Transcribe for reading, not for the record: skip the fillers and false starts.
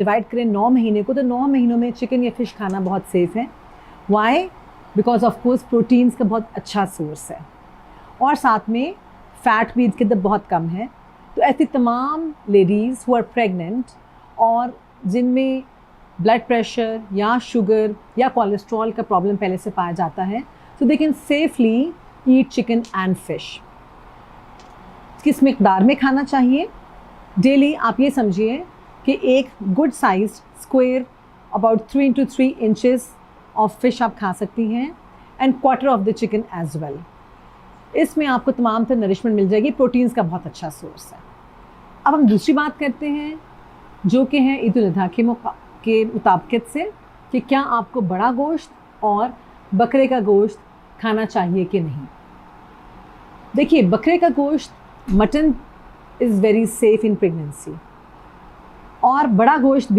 Divide करें 9 महीने को, तो 9 महीनों में चिकन या फिश खाना बहुत सेफ है। Why? Because of course proteins का बहुत अच्छा सोर्स है और साथ में फैट भी इसके अंदर बहुत कम है। तो ऐसी तमाम लेडीज़ हु आर प्रेग्नेंट और जिनमें ब्लड प्रेशर या शुगर या कोलेस्ट्रॉल का प्रॉब्लम पहले से पाया जाता है, so they can safely eat chicken and fish। किस मिकदार में खाना चाहिए? डेली आप ये समझिए कि एक good size square about 3 to 3 inches of fish आप खा सकती हैं and quarter of the chicken as well. इसमें आपको तमाम तरह नरिशमेंट मिल जाएगी, प्रोटीन्स का बहुत अच्छा सोर्स है। अब हम दूसरी बात करते हैं जो कि है ईद उल अज़हा के मुताबिक से कि क्या आपको बड़ा गोश्त और बकरे का गोश्त खाना चाहिए कि नहीं। देखिए, बकरे का गोश्त, mutton is very safe in pregnancy और बड़ा गोश्त